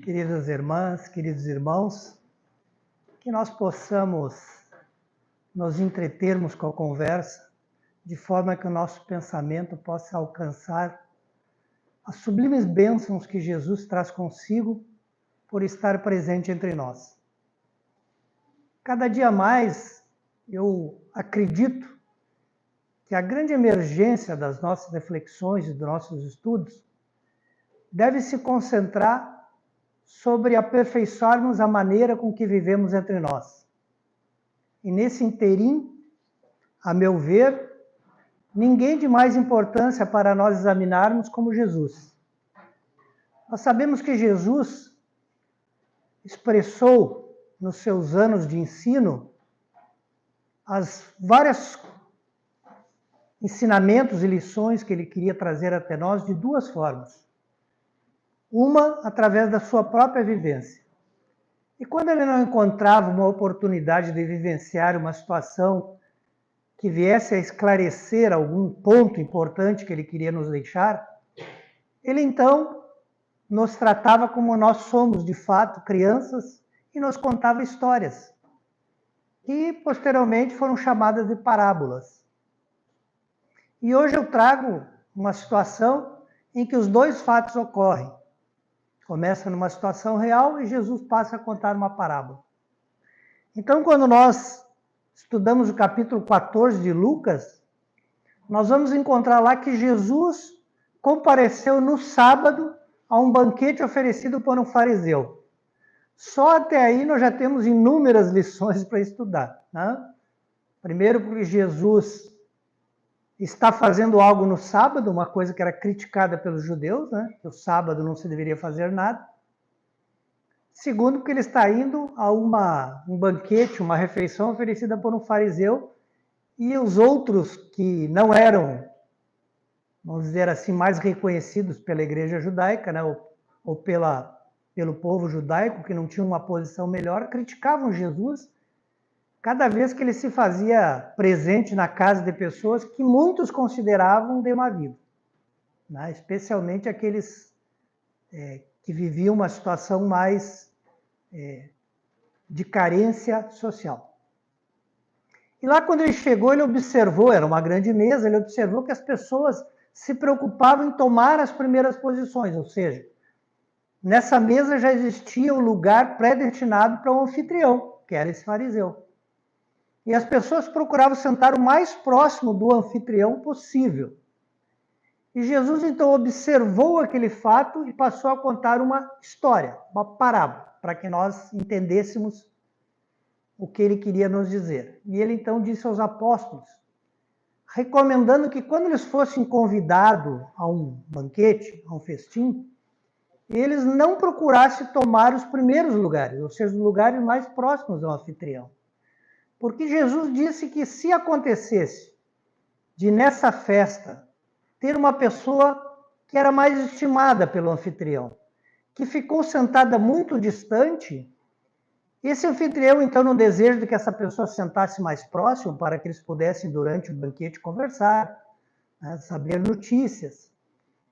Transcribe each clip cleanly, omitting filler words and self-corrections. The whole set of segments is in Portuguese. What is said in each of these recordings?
Queridas irmãs, queridos irmãos, que nós possamos nos entretermos com a conversa, de forma que o nosso pensamento possa alcançar as sublimes bênçãos que Jesus traz consigo por estar presente entre nós. Cada dia mais eu acredito que a grande emergência das nossas reflexões e dos nossos estudos deve se concentrar sobre aperfeiçoarmos a maneira com que vivemos entre nós. E nesse interim, a meu ver, ninguém de mais importância para nós examinarmos como Jesus. Nós sabemos que Jesus expressou nos seus anos de ensino as várias ensinamentos e lições que ele queria trazer até nós de duas formas. Uma, através da sua própria vivência. E quando ele não encontrava uma oportunidade de vivenciar uma situação que viesse a esclarecer algum ponto importante que ele queria nos deixar, ele então nos tratava como nós somos de fato crianças e nos contava histórias, que posteriormente foram chamadas de parábolas. E hoje eu trago uma situação em que os dois fatos ocorrem. Começa numa situação real e Jesus passa a contar uma parábola. Então, quando nós estudamos o capítulo 14 de Lucas, nós vamos encontrar lá que Jesus compareceu no sábado a um banquete oferecido por um fariseu. Só até aí nós já temos inúmeras lições para estudar, né? Primeiro, porque Jesus está fazendo algo no sábado, uma coisa que era criticada pelos judeus, né? Que o sábado não se deveria fazer nada. Segundo, porque ele está indo a um banquete, uma refeição oferecida por um fariseu, e os outros que não eram, vamos dizer assim, mais reconhecidos pela igreja judaica, né? ou pelo povo judaico, que não tinha uma posição melhor, criticavam Jesus cada vez que ele se fazia presente na casa de pessoas que muitos consideravam de má vida, né? Especialmente aqueles que viviam uma situação mais de carência social. E lá quando ele chegou, ele observou, era uma grande mesa, ele observou que as pessoas se preocupavam em tomar as primeiras posições, ou seja, nessa mesa já existia o lugar predestinado para o anfitrião, que era esse fariseu. E as pessoas procuravam sentar o mais próximo do anfitrião possível. E Jesus então observou aquele fato e passou a contar uma história, uma parábola, para que nós entendêssemos o que ele queria nos dizer. E ele então disse aos apóstolos, recomendando que quando eles fossem convidados a um banquete, a um festim, eles não procurassem tomar os primeiros lugares, ou seja, os lugares mais próximos ao anfitrião. Porque Jesus disse que se acontecesse de nessa festa ter uma pessoa que era mais estimada pelo anfitrião, que ficou sentada muito distante, esse anfitrião, então, no desejo de que essa pessoa sentasse mais próximo, para que eles pudessem, durante o banquete, conversar, né, saber notícias,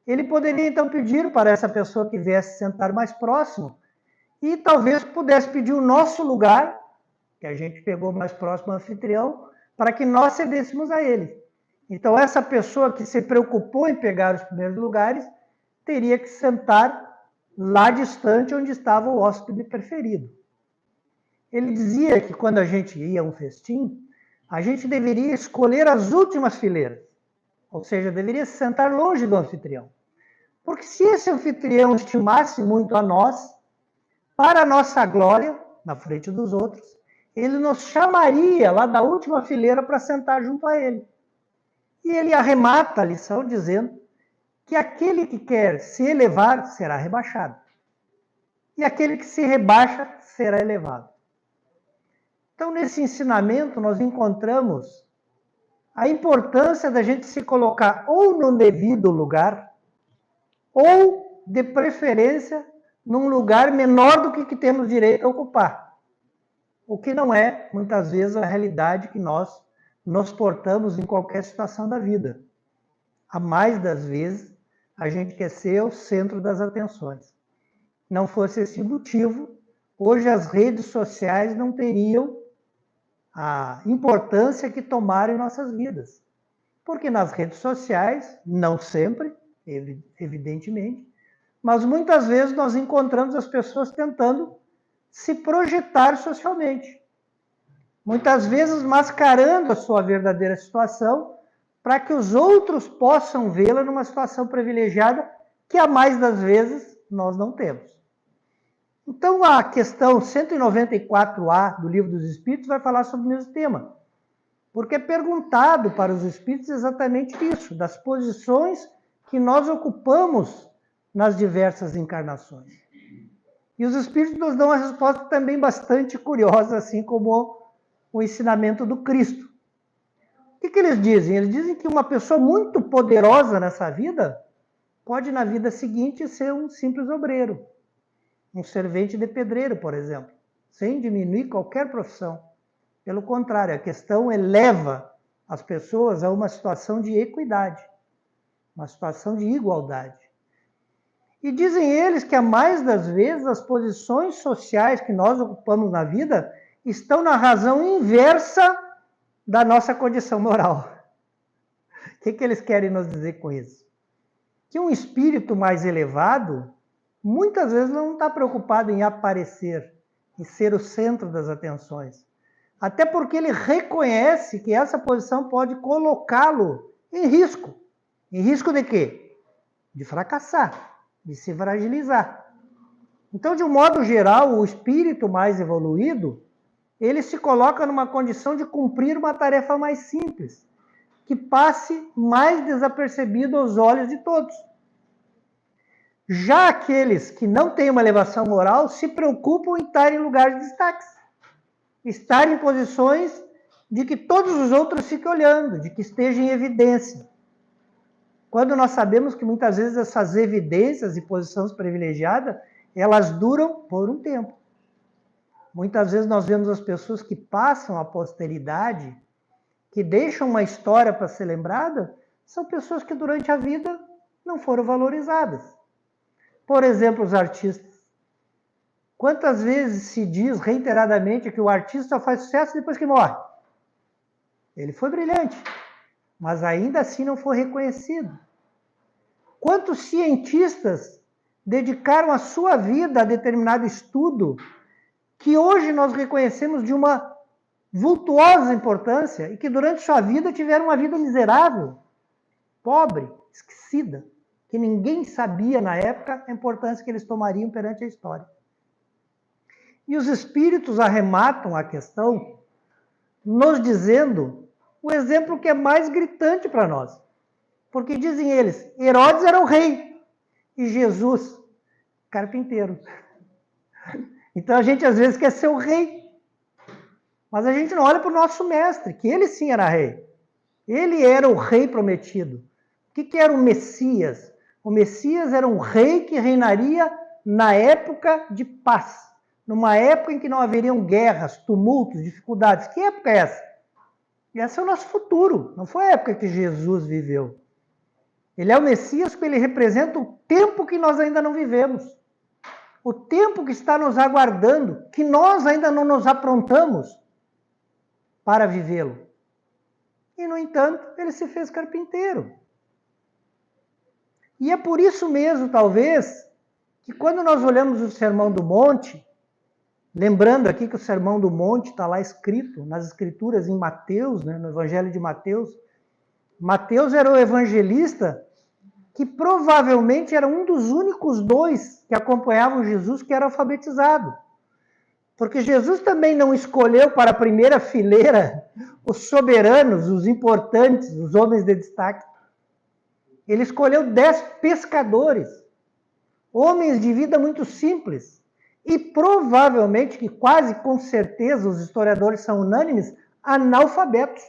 ele poderia, então, pedir para essa pessoa que viesse sentar mais próximo e talvez pudesse pedir o nosso lugar, que a gente pegou mais próximo ao anfitrião, para que nós cedêssemos a ele. Então, essa pessoa que se preocupou em pegar os primeiros lugares, teria que sentar lá distante, onde estava o hóspede preferido. Ele dizia que quando a gente ia a um festim, a gente deveria escolher as últimas fileiras, ou seja, deveria se sentar longe do anfitrião. Porque se esse anfitrião estimasse muito a nós, para a nossa glória, na frente dos outros, ele nos chamaria lá da última fileira para sentar junto a ele. E ele arremata a lição dizendo que aquele que quer se elevar será rebaixado. E aquele que se rebaixa será elevado. Então, nesse ensinamento, nós encontramos a importância da gente se colocar ou no devido lugar, ou, de preferência, num lugar menor do que temos direito a ocupar. O que não é, muitas vezes, a realidade que nós nos portamos em qualquer situação da vida. A mais das vezes, a gente quer ser o centro das atenções. não fosse esse motivo, hoje as redes sociais não teriam a importância que tomaram em nossas vidas. Porque nas redes sociais, não sempre, evidentemente, mas muitas vezes nós encontramos as pessoas tentando se projetar socialmente. Muitas vezes mascarando a sua verdadeira situação para que os outros possam vê-la numa situação privilegiada que a mais das vezes nós não temos. Então a questão 194A do Livro dos Espíritos vai falar sobre o mesmo tema. Porque é perguntado para os espíritos exatamente isso, das posições que nós ocupamos nas diversas encarnações. E os espíritos nos dão uma resposta também bastante curiosa, assim como o ensinamento do Cristo. O que eles dizem? Eles dizem que uma pessoa muito poderosa nessa vida pode, na vida seguinte, ser um simples obreiro, um servente de pedreiro, por exemplo, sem diminuir qualquer profissão. Pelo contrário, a questão eleva as pessoas a uma situação de equidade, uma situação de igualdade. E dizem eles que a mais das vezes as posições sociais que nós ocupamos na vida estão na razão inversa da nossa condição moral. O que eles querem nos dizer com isso? Que um espírito mais elevado muitas vezes não está preocupado em aparecer, em ser o centro das atenções. Até porque ele reconhece que essa posição pode colocá-lo em risco. Em risco de quê? De fracassar, de se fragilizar. Então, de um modo geral, o espírito mais evoluído, ele se coloca numa condição de cumprir uma tarefa mais simples, que passe mais desapercebido aos olhos de todos. Já aqueles que não têm uma elevação moral se preocupam em estar em lugares de destaque. Estar em posições de que todos os outros fiquem olhando, de que esteja em evidência. Quando nós sabemos que muitas vezes essas evidências e posições privilegiadas, elas duram por um tempo. Muitas vezes nós vemos as pessoas que passam à posteridade, que deixam uma história para ser lembrada, são pessoas que durante a vida não foram valorizadas. Por exemplo, os artistas. Quantas vezes se diz reiteradamente que o artista só faz sucesso depois que morre? Ele foi brilhante, mas ainda assim não foi reconhecido. Quantos cientistas dedicaram a sua vida a determinado estudo que hoje nós reconhecemos de uma vultuosa importância e que durante sua vida tiveram uma vida miserável, pobre, esquecida, que ninguém sabia na época a importância que eles tomariam perante a história. E os espíritos arrematam a questão nos dizendo o exemplo que é mais gritante para nós. Porque dizem eles, Herodes era o rei e Jesus, carpinteiro. Então a gente às vezes quer ser o rei, mas a gente não olha para o nosso mestre, que ele sim era rei. Ele era o rei prometido. O que era o Messias? O Messias era um rei que reinaria na época de paz. Numa época em que não haveriam guerras, tumultos, dificuldades. Que época é essa? Esse é o nosso futuro. Não foi a época que Jesus viveu. Ele é o Messias porque ele representa o tempo que nós ainda não vivemos. O tempo que está nos aguardando, que nós ainda não nos aprontamos para vivê-lo. E, no entanto, ele se fez carpinteiro. E é por isso mesmo, talvez, que quando nós olhamos o Sermão do Monte, lembrando aqui que o Sermão do Monte está lá escrito, nas Escrituras, em Mateus, né, no Evangelho de Mateus. Mateus era o evangelista que provavelmente era um dos únicos dois que acompanhavam Jesus que era alfabetizado. Porque Jesus também não escolheu para a primeira fileira os soberanos, os importantes, os homens de destaque. Ele escolheu 10 pescadores, homens de vida muito simples. E provavelmente, que quase com certeza os historiadores são unânimes, analfabetos.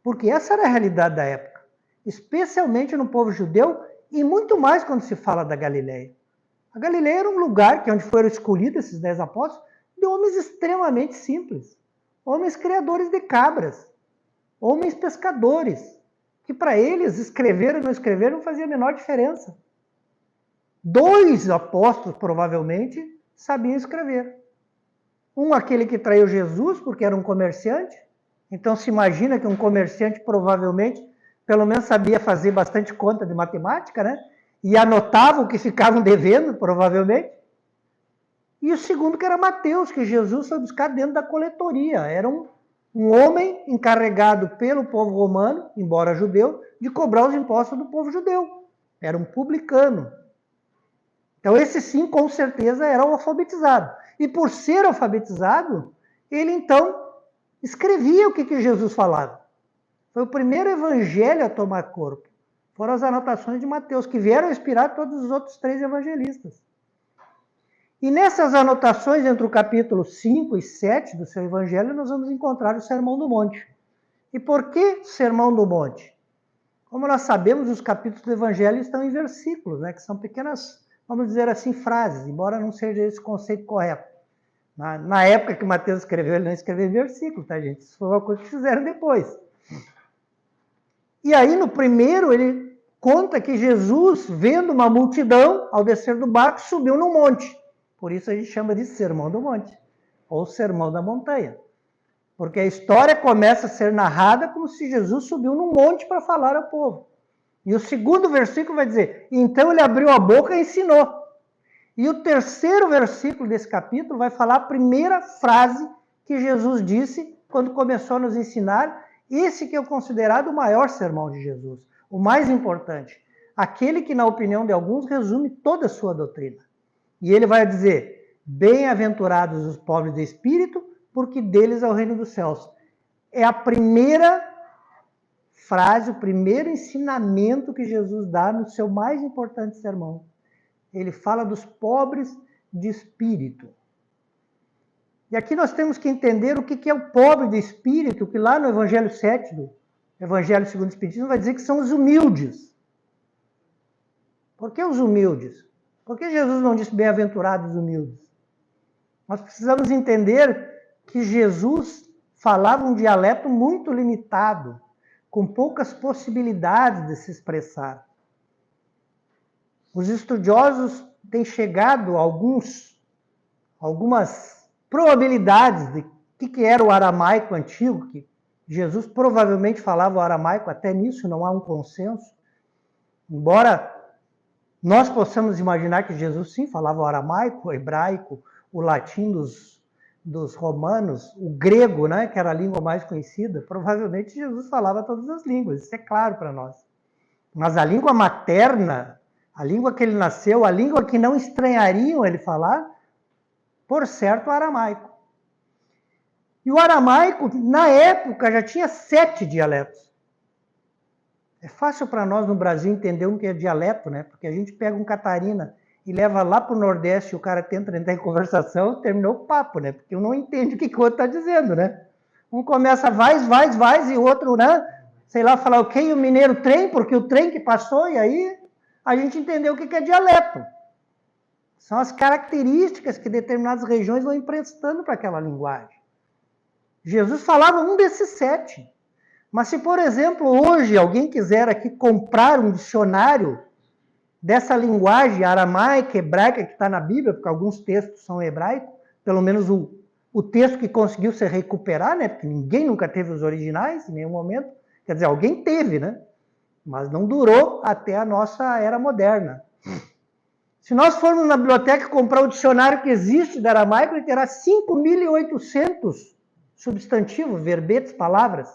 Porque essa era a realidade da época, especialmente no povo judeu e muito mais quando se fala da Galileia. A Galileia era um lugar onde foram escolhidos esses 10 apóstolos de homens extremamente simples, homens criadores de cabras, homens pescadores, que para eles escrever ou não escrever não fazia a menor diferença. 2 apóstolos, provavelmente, sabiam escrever. Um, aquele que traiu Jesus, porque era um comerciante. Então, se imagina que um comerciante, provavelmente, pelo menos sabia fazer bastante conta de matemática, né? E anotava o que ficavam devendo, provavelmente. E o segundo, que era Mateus, que Jesus foi buscar dentro da coletoria. Era um homem encarregado pelo povo romano, embora judeu, de cobrar os impostos do povo judeu. Era um publicano. Então, esse sim, com certeza, era o alfabetizado. E por ser alfabetizado, ele então escrevia o que Jesus falava. Foi o primeiro evangelho a tomar corpo. Foram as anotações de Mateus, que vieram inspirar todos os outros 3 evangelistas. E nessas anotações, entre o capítulo 5 e 7 do seu evangelho, nós vamos encontrar o Sermão do Monte. E por que Sermão do Monte? Como nós sabemos, os capítulos do evangelho estão em versículos, né, que são pequenas, vamos dizer assim, frases, embora não seja esse conceito correto. Na época que Mateus escreveu, ele não escreveu em versículo, tá, gente? Isso foi uma coisa que fizeram depois. E aí, no primeiro, ele conta que Jesus, vendo uma multidão, ao descer do barco, subiu num monte. Por isso a gente chama de Sermão do Monte, ou Sermão da Montanha. Porque a história começa a ser narrada como se Jesus subiu num monte para falar ao povo. E o segundo versículo vai dizer, então ele abriu a boca e ensinou. E o terceiro versículo desse capítulo vai falar a primeira frase que Jesus disse quando começou a nos ensinar, esse que é considerado o maior sermão de Jesus, o mais importante, aquele que, na opinião de alguns, resume toda a sua doutrina. E ele vai dizer, bem-aventurados os pobres de espírito, porque deles é o reino dos céus. É a primeira frase, o primeiro ensinamento que Jesus dá no seu mais importante sermão. Ele fala dos pobres de espírito. E aqui nós temos que entender o que é o pobre de espírito, que lá no Evangelho 7, do Evangelho segundo o Espiritismo, vai dizer que são os humildes. Por que os humildes? Por que Jesus não disse bem-aventurados os humildes? Nós precisamos entender que Jesus falava um dialeto muito limitado, com poucas possibilidades de se expressar. Os estudiosos têm chegado a algumas probabilidades de que era o aramaico antigo, que Jesus provavelmente falava o aramaico, até nisso não há um consenso. Embora nós possamos imaginar que Jesus sim falava o aramaico, o hebraico, o latim dos romanos, o grego, né, que era a língua mais conhecida, provavelmente Jesus falava todas as línguas, isso é claro para nós. Mas a língua materna, a língua que ele nasceu, a língua que não estranhariam ele falar, por certo, o aramaico. E o aramaico, na época, já tinha 7 dialetos. É fácil para nós no Brasil entender o que é dialeto, né? Porque a gente pega um Catarina e leva lá para o Nordeste e o cara tenta entrar em conversação, terminou o papo, né? Porque um não entende o que o outro está dizendo, né? Um começa vais, e o outro, né? Sei lá, falar o que o mineiro trem, porque o trem que passou, e aí a gente entendeu o que é dialeto. São as características que determinadas regiões vão emprestando para aquela linguagem. Jesus falava um desses 7. Mas se, por exemplo, hoje alguém quiser aqui comprar um dicionário dessa linguagem aramaica, hebraica que está na Bíblia, porque alguns textos são hebraicos, pelo menos o texto que conseguiu se recuperar, né? Porque ninguém nunca teve os originais em nenhum momento. Quer dizer, alguém teve, né? Mas não durou até a nossa era moderna. Se nós formos na biblioteca comprar o dicionário que existe da aramaico, ele terá 5.800 substantivos, verbetes, palavras.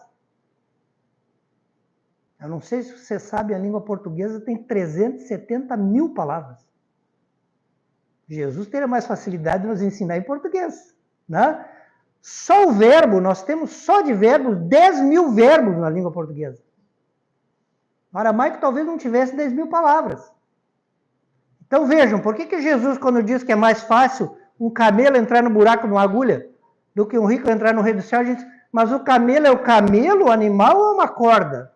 Eu não sei se você sabe, a língua portuguesa tem 370 mil palavras. Jesus teria mais facilidade de nos ensinar em português, né? Só o verbo, nós temos só de verbos 10 mil verbos na língua portuguesa. O aramaico talvez não tivesse 10 mil palavras. Então vejam, por que Jesus, quando diz que é mais fácil um camelo entrar no buraco de uma agulha do que um rico entrar no reino do céu, a gente diz, mas o camelo é o camelo, o animal, ou é uma corda?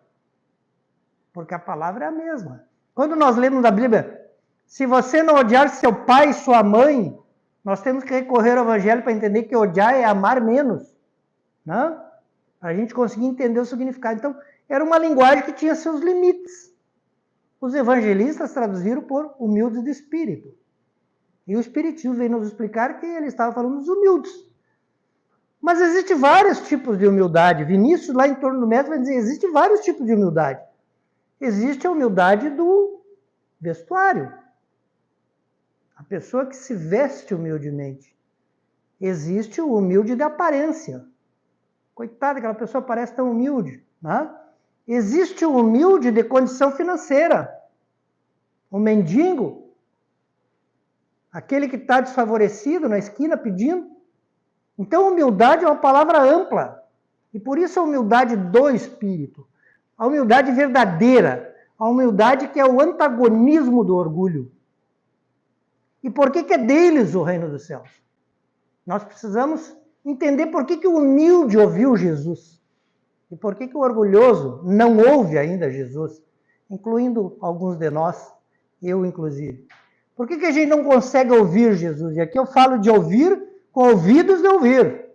Porque a palavra é a mesma. Quando nós lemos na Bíblia, se você não odiar seu pai e sua mãe, nós temos que recorrer ao Evangelho para entender que odiar é amar menos, né? Para a gente conseguir entender o significado. Então, era uma linguagem que tinha seus limites. Os evangelistas traduziram por humildes de espírito. E o Espiritismo veio nos explicar que ele estava falando dos humildes. Mas existem vários tipos de humildade. Vinícius, lá em torno do método, vai dizer, existem vários tipos de humildade. Existe a humildade do vestuário. A pessoa que se veste humildemente. Existe o humilde de aparência. Coitada, aquela pessoa parece tão humilde, né? Existe o humilde de condição financeira. O mendigo, aquele que está desfavorecido na esquina pedindo. Então, humildade é uma palavra ampla. E por isso a humildade do espírito. A humildade verdadeira. A humildade que é o antagonismo do orgulho. E por que é deles o reino dos céus? Nós precisamos entender por que o humilde ouviu Jesus. E por que o orgulhoso não ouve ainda Jesus. Incluindo alguns de nós, eu inclusive. Por que a gente não consegue ouvir Jesus? E aqui eu falo de ouvir com ouvidos de ouvir.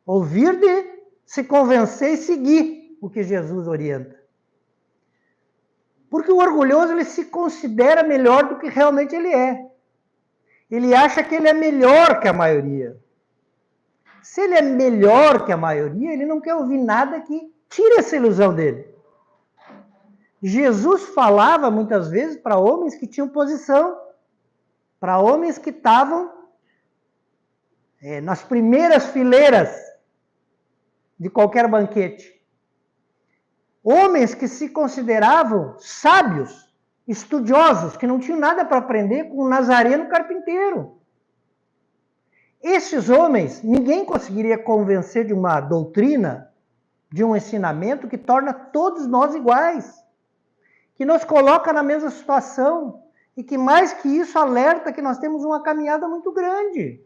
Ouvir de se convencer e seguir o que Jesus orienta. Porque o orgulhoso ele se considera melhor do que realmente ele é. Ele acha que ele é melhor que a maioria. Se ele é melhor que a maioria, ele não quer ouvir nada que tire essa ilusão dele. Jesus falava muitas vezes para homens que tinham posição, para homens que estavam nas primeiras fileiras de qualquer banquete. Homens que se consideravam sábios, estudiosos, que não tinham nada para aprender com o nazareno carpinteiro. Esses homens, ninguém conseguiria convencer de uma doutrina, de um ensinamento que torna todos nós iguais, que nos coloca na mesma situação e que mais que isso alerta que nós temos uma caminhada muito grande.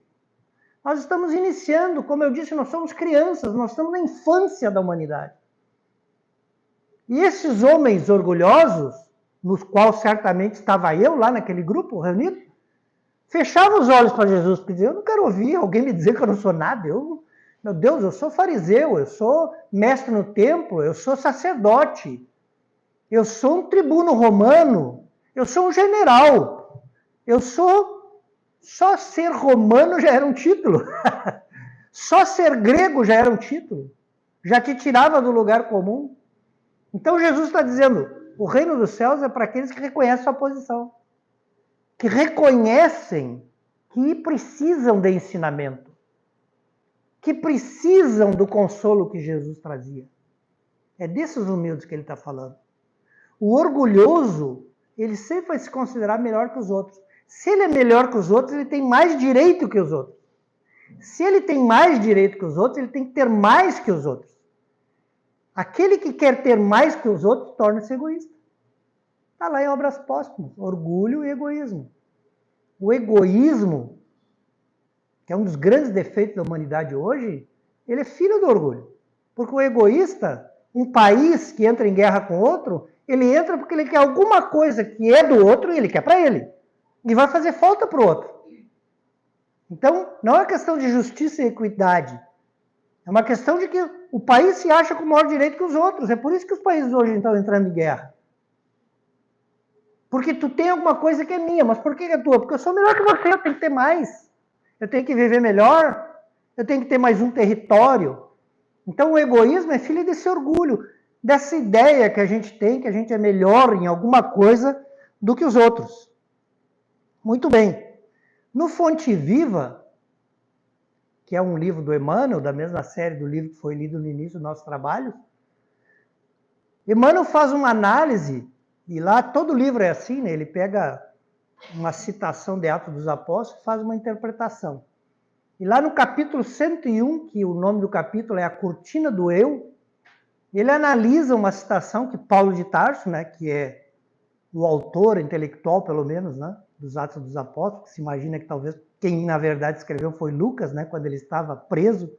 Nós estamos iniciando, como eu disse, nós somos crianças, nós estamos na infância da humanidade. E esses homens orgulhosos, nos quais certamente estava eu lá naquele grupo reunido, fechavam os olhos para Jesus, porque diziam, eu não quero ouvir alguém me dizer que eu não sou nada. Meu Deus, eu sou fariseu, eu sou mestre no templo, eu sou sacerdote, eu sou um tribuno romano, eu sou um general, só ser romano já era um título, só ser grego já era um título, já te tirava do lugar comum. Então Jesus está dizendo, o reino dos céus é para aqueles que reconhecem sua posição, que reconhecem que precisam de ensinamento, que precisam do consolo que Jesus trazia. É desses humildes que ele está falando. O orgulhoso, ele sempre vai se considerar melhor que os outros. Se ele é melhor que os outros, ele tem mais direito que os outros. Se ele tem mais direito que os outros, ele tem que ter mais que os outros. Aquele que quer ter mais que os outros, torna-se egoísta. Está lá em Obras Póstumas, orgulho e egoísmo. O egoísmo, que é um dos grandes defeitos da humanidade hoje, ele é filho do orgulho. Porque o egoísta, um país que entra em guerra com outro, ele entra porque ele quer alguma coisa que é do outro e ele quer para ele. E vai fazer falta para o outro. Então, não é questão de justiça e equidade. É uma questão de que o país se acha com maior direito que os outros. É por isso que os países hoje estão entrando em guerra. Porque tu tem alguma coisa que é minha, mas por que é tua? Porque eu sou melhor que você, eu tenho que ter mais. Eu tenho que viver melhor, eu tenho que ter mais um território. Então o egoísmo é filho desse orgulho, dessa ideia que a gente tem, que a gente é melhor em alguma coisa do que os outros. Muito bem. No Fonte Viva, que é um livro do Emmanuel, da mesma série do livro que foi lido no início do nosso trabalho, Emmanuel faz uma análise, e lá todo livro é assim, né? Ele pega uma citação de Atos dos Apóstolos e faz uma interpretação. E lá no capítulo 101, que o nome do capítulo é A Cortina do Eu, ele analisa uma citação que Paulo de Tarso, né, que é o autor intelectual, pelo menos, né, dos Atos dos Apóstolos, que se imagina que talvez quem, na verdade, escreveu foi Lucas, né, quando ele estava preso.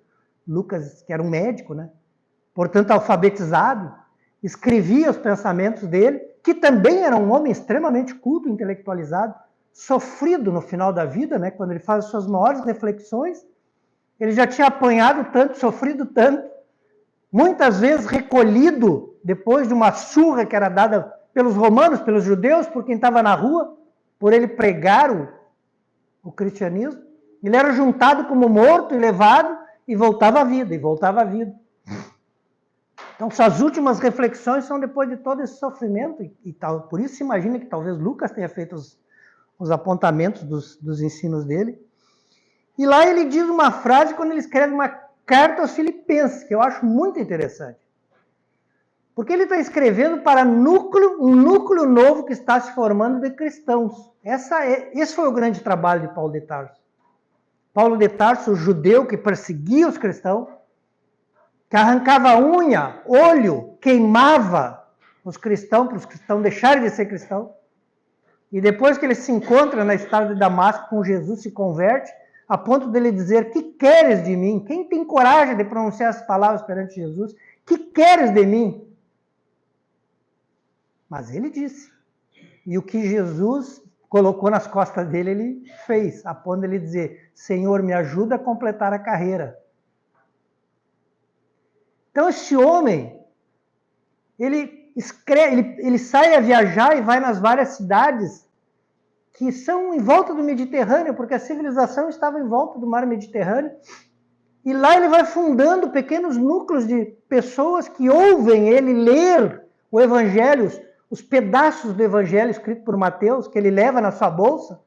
Lucas, que era um médico, né, portanto, alfabetizado, escrevia os pensamentos dele, que também era um homem extremamente culto, intelectualizado, sofrido no final da vida, né, quando ele faz as suas maiores reflexões. Ele já tinha apanhado tanto, sofrido tanto, muitas vezes recolhido depois de uma surra que era dada pelos romanos, pelos judeus, por quem estava na rua, por ele pregar o cristianismo. Ele era juntado como morto e levado e voltava à vida, e voltava à vida. Então, suas últimas reflexões são depois de todo esse sofrimento, e tal. Por isso se imagina que talvez Lucas tenha feito os apontamentos dos ensinos dele. E lá ele diz uma frase quando ele escreve uma carta aos Filipenses, que eu acho muito interessante. Porque ele está escrevendo para um núcleo novo que está se formando de cristãos. Esse foi o grande trabalho de Paulo de Tarso. Paulo de Tarso, o judeu que perseguia os cristãos, que arrancava unha, olho, queimava os cristãos, para os cristãos deixarem de ser cristãos. E depois que ele se encontra na estrada de Damasco com Jesus, se converte, a ponto dele dizer: que queres de mim? Quem tem coragem de pronunciar as palavras perante Jesus? Que queres de mim? Mas ele disse. E o que Jesus colocou nas costas dele, ele fez, a ponto dele dizer: Senhor, me ajuda a completar a carreira. Então, esse homem, ele sai a viajar e vai nas várias cidades que são em volta do Mediterrâneo, porque a civilização estava em volta do mar Mediterrâneo, e lá ele vai fundando pequenos núcleos de pessoas que ouvem ele ler o Evangelho, os pedaços do Evangelho escrito por Mateus, que ele leva na sua bolsa,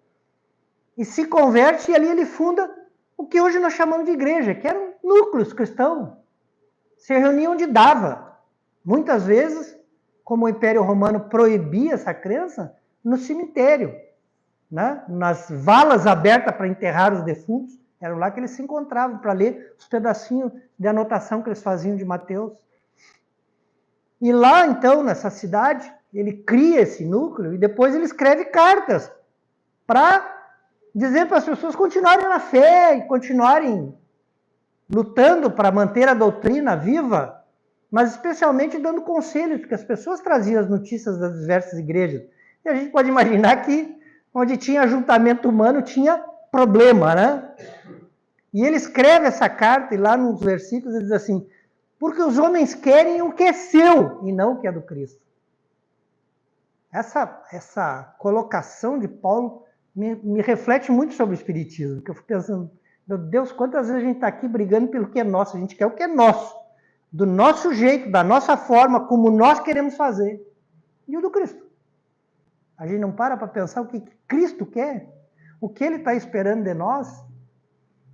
e se converte, e ali ele funda o que hoje nós chamamos de igreja, que eram núcleos cristãos. Se reuniam onde dava. Muitas vezes, como o Império Romano proibia essa crença, no cemitério, né? Nas valas abertas para enterrar os defuntos, era lá que eles se encontravam para ler os pedacinhos de anotação que eles faziam de Mateus. E lá, então, nessa cidade, ele cria esse núcleo e depois ele escreve cartas para dizer para as pessoas continuarem na fé e continuarem lutando para manter a doutrina viva, mas especialmente dando conselhos, porque as pessoas traziam as notícias das diversas igrejas. E a gente pode imaginar que onde tinha ajuntamento humano tinha problema, né? E ele escreve essa carta e lá nos versículos ele diz assim: porque os homens querem o que é seu e não o que é do Cristo. Essa colocação de Paulo me reflete muito sobre o Espiritismo, porque eu fico pensando, meu Deus, quantas vezes a gente está aqui brigando pelo que é nosso, a gente quer o que é nosso, do nosso jeito, da nossa forma, como nós queremos fazer, e o do Cristo. A gente não para pensar o que Cristo quer, o que Ele está esperando de nós,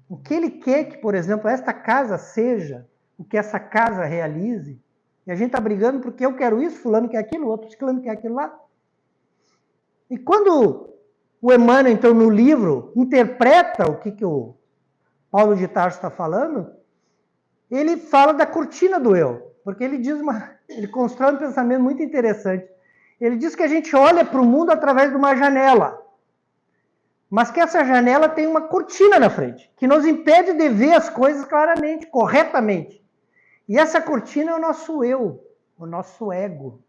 o que Ele quer que, por exemplo, esta casa seja, o que essa casa realize, e a gente está brigando porque eu quero isso, fulano quer aquilo, outro fulano quer aquilo lá. E quando o Emmanuel, então, no livro, interpreta o que o Paulo de Tarso está falando, ele fala da cortina do eu, porque ele constrói um pensamento muito interessante. Ele diz que a gente olha para o mundo através de uma janela, mas que essa janela tem uma cortina na frente, que nos impede de ver as coisas claramente, corretamente. E essa cortina é o nosso eu, o nosso ego.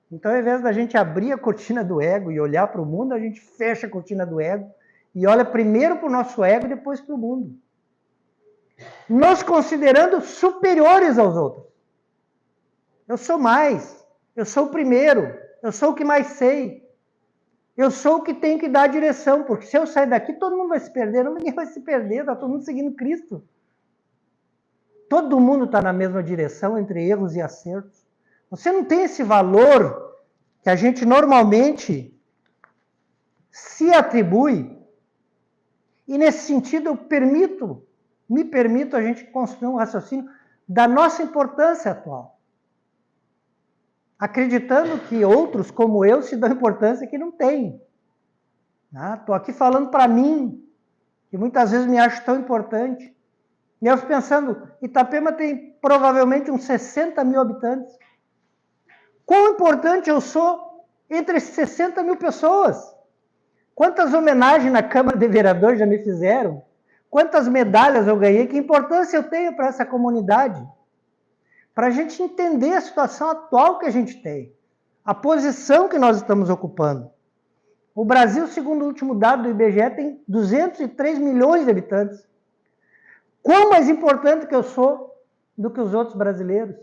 Então, ao invés da gente abrir a cortina do ego e olhar para o mundo, a gente fecha a cortina do ego e olha primeiro para o nosso ego e depois para o mundo. Nos considerando superiores aos outros. Eu sou mais, eu sou o primeiro, eu sou o que mais sei. Eu sou o que tem que dar a direção, porque se eu sair daqui, todo mundo vai se perder. Não, ninguém vai se perder, está todo mundo seguindo Cristo. Todo mundo está na mesma direção, entre erros e acertos. Você não tem esse valor que a gente normalmente se atribui. E nesse sentido, me permito a gente construir um raciocínio da nossa importância atual. Acreditando que outros, como eu, se dão importância que não têm. Estou aqui falando para mim, que muitas vezes me acho tão importante. E eu fico pensando, Itapema tem provavelmente uns 60 mil habitantes. Quão importante eu sou entre esses 60 mil pessoas? Quantas homenagens na Câmara de Vereadores já me fizeram? Quantas medalhas eu ganhei? Que importância eu tenho para essa comunidade? Para a gente entender a situação atual que a gente tem, a posição que nós estamos ocupando. O Brasil, segundo o último dado do IBGE, tem 203 milhões de habitantes. Quão mais importante que eu sou do que os outros brasileiros?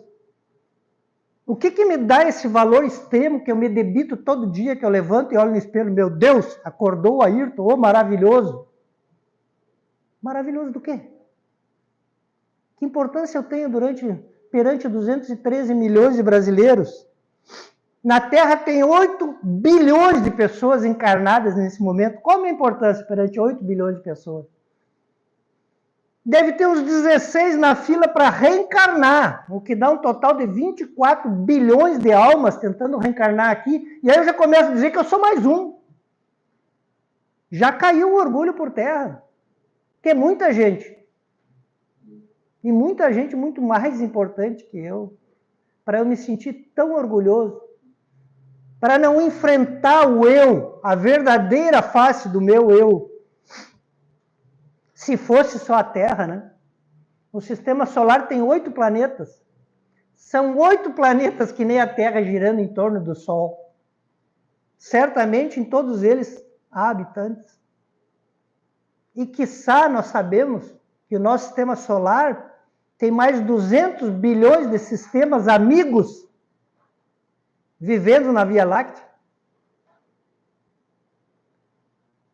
O que me dá esse valor extremo que eu me debito todo dia, que eu levanto e olho no espelho, meu Deus, acordou o Ayrton, oh, maravilhoso. Maravilhoso do quê? Que importância eu tenho perante 213 milhões de brasileiros? Na Terra tem 8 bilhões de pessoas encarnadas nesse momento. Qual a minha importância perante 8 bilhões de pessoas? Deve ter uns 16 na fila para reencarnar, o que dá um total de 24 bilhões de almas tentando reencarnar aqui. E aí eu já começo a dizer que eu sou mais um. Já caiu o orgulho por terra. Porque é muita gente. E muita gente muito mais importante que eu. Para eu me sentir tão orgulhoso. Para não enfrentar o eu, a verdadeira face do meu eu. Se fosse só a Terra, né? O sistema solar tem 8 planetas. São 8 planetas que nem a Terra girando em torno do Sol. Certamente em todos eles há habitantes. E quiçá nós sabemos que o nosso sistema solar tem mais de 200 bilhões de sistemas amigos vivendo na Via Láctea.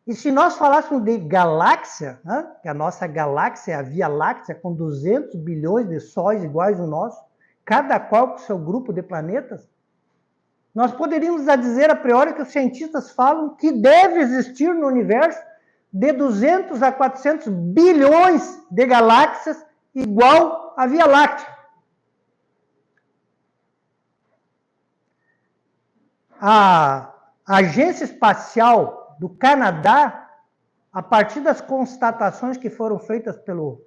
E se nós falássemos de galáxia, né, que a nossa galáxia é a Via Láctea, com 200 bilhões de sóis iguais ao nosso, cada qual com seu grupo de planetas, nós poderíamos dizer a priori que os cientistas falam que deve existir no universo de 200 a 400 bilhões de galáxias igual à Via Láctea. A Agência Espacial do Canadá, a partir das constatações que foram feitas pelo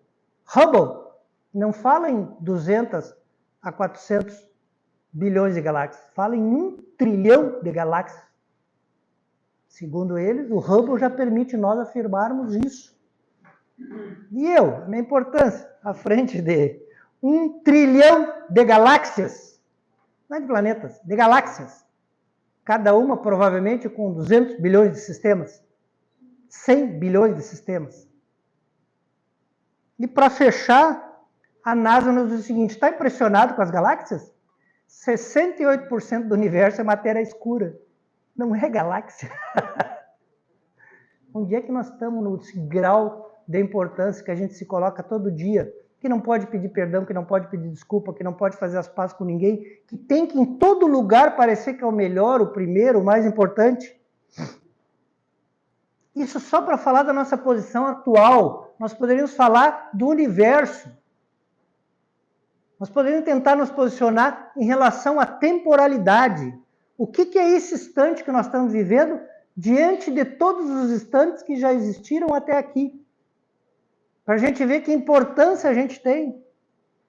Hubble, não fala em 200 a 400 bilhões de galáxias, fala em 1 trilhão de galáxias. Segundo eles, o Hubble já permite nós afirmarmos isso. E eu, minha importância, à frente de 1 trilhão de galáxias, não é de planetas, de galáxias. Cada uma provavelmente com 200 bilhões de sistemas, 100 bilhões de sistemas. E para fechar, a NASA nos diz o seguinte: está impressionado com as galáxias? 68% do universo é matéria escura, não é galáxia. Onde é que nós estamos no grau de importância que a gente se coloca todo dia, que não pode pedir perdão, que não pode pedir desculpa, que não pode fazer as pazes com ninguém, que tem que em todo lugar parecer que é o melhor, o primeiro, o mais importante? Isso só para falar da nossa posição atual. Nós poderíamos falar do universo. Nós poderíamos tentar nos posicionar em relação à temporalidade. O que é esse instante que nós estamos vivendo diante de todos os instantes que já existiram até aqui? Para a gente ver que importância a gente tem.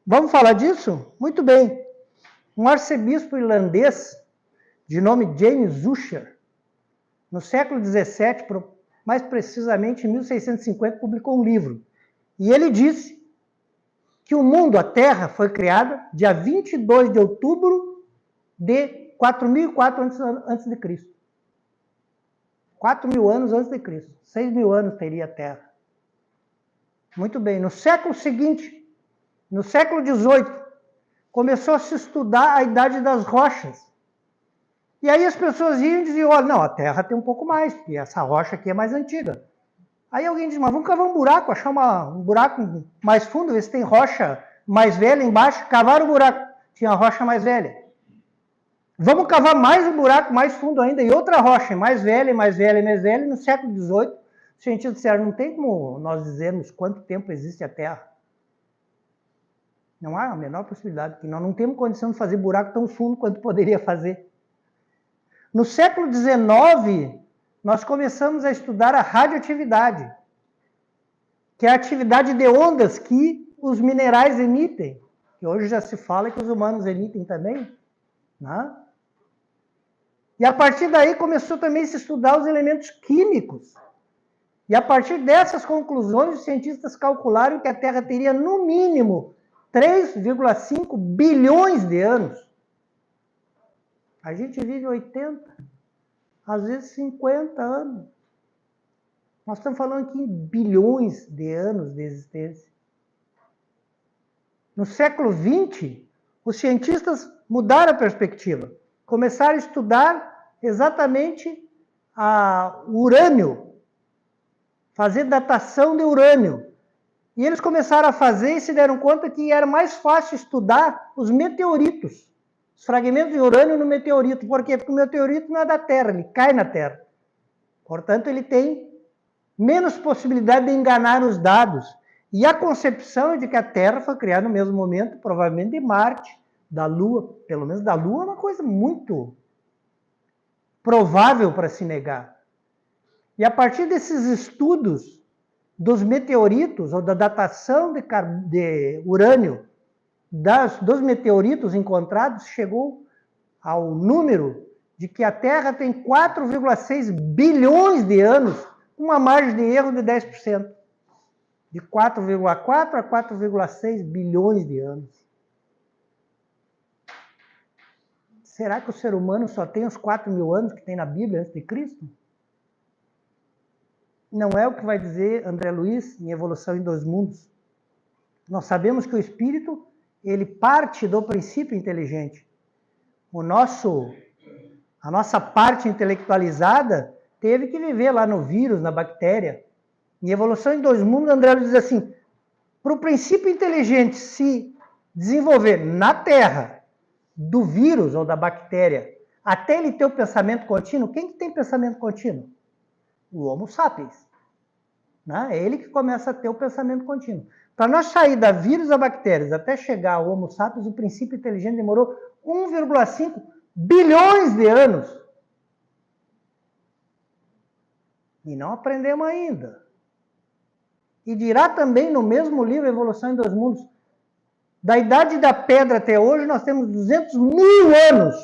Vamos falar disso? Muito bem. Um arcebispo irlandês, de nome James Ussher, no século XVII, mais precisamente em 1650, publicou um livro. E ele disse que o mundo, a Terra, foi criada dia 22 de outubro de 4004 a.C. 4.000 anos antes de Cristo. 6.000 anos teria a Terra. Muito bem. No século seguinte, no século XVIII, começou a se estudar a idade das rochas. E aí as pessoas iam e diziam: olha, não, a Terra tem um pouco mais, porque essa rocha aqui é mais antiga. Aí alguém diz: mas vamos cavar um buraco, achar um buraco mais fundo, ver se tem rocha mais velha embaixo. Cavaram o buraco, tinha a rocha mais velha. Vamos cavar mais um buraco mais fundo ainda, e outra rocha mais velha, mais velha, mais velha. E no século XVIII, os cientistas disseram: não tem como nós dizermos quanto tempo existe a Terra. Não há a menor possibilidade, porque nós não temos condição de fazer buraco tão fundo quanto poderia fazer. No século XIX, nós começamos a estudar a radioatividade, que é a atividade de ondas que os minerais emitem, que hoje já se fala que os humanos emitem também, né? E a partir daí começou também a se estudar os elementos químicos. E a partir dessas conclusões, os cientistas calcularam que a Terra teria no mínimo 3,5 bilhões de anos. A gente vive 80, às vezes 50 anos. Nós estamos falando aqui em bilhões de anos de existência. No século XX, os cientistas mudar a perspectiva. Começaram a estudar exatamente o urânio, fazer datação de urânio. E eles começaram a fazer e se deram conta que era mais fácil estudar os meteoritos, os fragmentos de urânio no meteorito. Por quê? Porque o meteorito não é da Terra, ele cai na Terra. Portanto, ele tem menos possibilidade de enganar os dados. E a concepção é de que a Terra foi criada no mesmo momento, provavelmente de Marte, da Lua. Pelo menos da Lua é uma coisa muito provável para se negar. E a partir desses estudos dos meteoritos, ou da datação de urânio, dos meteoritos encontrados, chegou ao número de que a Terra tem 4,6 bilhões de anos, uma margem de erro de 10%. De 4,4 a 4,6 bilhões de anos. Será que o ser humano só tem os 4.000 anos que tem na Bíblia antes de Cristo? Não é o que vai dizer André Luiz em Evolução em Dois Mundos. Nós sabemos que o espírito, ele parte do princípio inteligente. A nossa parte intelectualizada teve que viver lá no vírus, na bactéria. Em Evolução em Dois Mundos, André Luiz diz assim, para o princípio inteligente se desenvolver na Terra, do vírus ou da bactéria, até ele ter o pensamento contínuo, quem que tem pensamento contínuo? O Homo sapiens. Né? É ele que começa a ter o pensamento contínuo. Para nós sair da vírus a bactérias até chegar ao Homo sapiens, o princípio inteligente demorou 1,5 bilhões de anos. E não aprendemos ainda. E dirá também no mesmo livro, Evolução em Dois Mundos, da idade da pedra até hoje, nós temos 200.000 anos.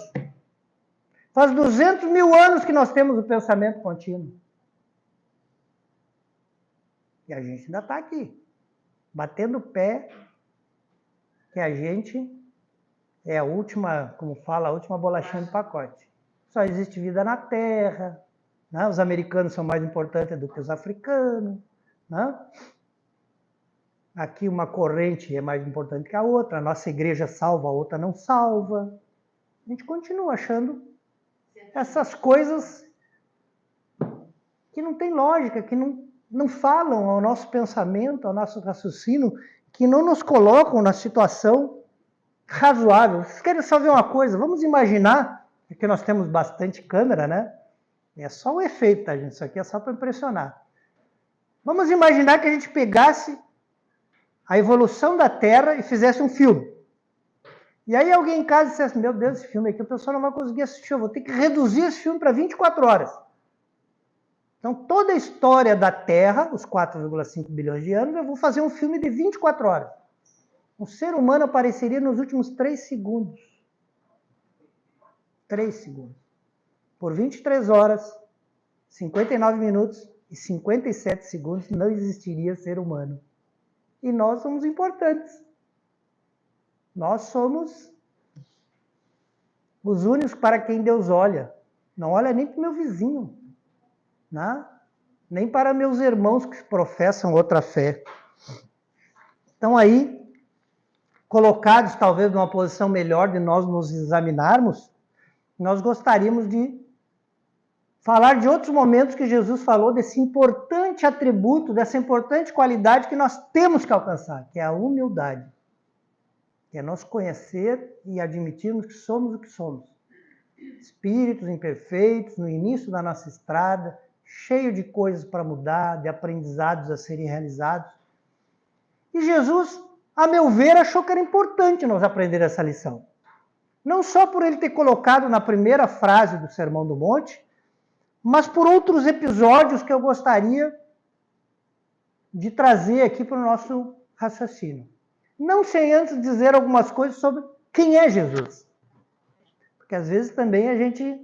Faz 200.000 anos que nós temos o pensamento contínuo. E a gente ainda está aqui, batendo o pé, que a gente é a última, como fala, a última bolachinha do pacote. Só existe vida na Terra, né? Os americanos são mais importantes do que os africanos, né? Aqui uma corrente é mais importante que a outra, a nossa igreja salva, a outra não salva. A gente continua achando essas coisas que não tem lógica, que não falam ao nosso pensamento, ao nosso raciocínio, que não nos colocam na situação razoável. Vocês querem só ver uma coisa? Vamos imaginar, porque nós temos bastante câmera, né? É só um efeito, tá, gente? Isso aqui é só para impressionar. Vamos imaginar que a gente pegasse a evolução da Terra e fizesse um filme. E aí alguém em casa dissesse, meu Deus, esse filme aqui o pessoal não vai conseguir assistir, eu vou ter que reduzir esse filme para 24 horas. Então, toda a história da Terra, os 4,5 bilhões de anos, eu vou fazer um filme de 24 horas. O ser humano apareceria nos últimos 3 segundos. 3 segundos. Por 23 horas, 59 minutos e 57 segundos não existiria ser humano. E nós somos importantes. Nós somos os únicos para quem Deus olha. Não olha nem para o meu vizinho, né? Nem para meus irmãos que professam outra fé. Então aí, colocados talvez numa posição melhor de nós nos examinarmos, nós gostaríamos de falar de outros momentos que Jesus falou desse importante atributo, dessa importante qualidade que nós temos que alcançar, que é a humildade. Que é nós conhecer e admitirmos que somos o que somos. Espíritos imperfeitos, no início da nossa estrada, cheio de coisas para mudar, de aprendizados a serem realizados. E Jesus, a meu ver, achou que era importante nós aprender essa lição. Não só por ele ter colocado na primeira frase do Sermão do Monte, mas por outros episódios que eu gostaria de trazer aqui para o nosso raciocínio. Não sem antes dizer algumas coisas sobre quem é Jesus. Porque às vezes também a gente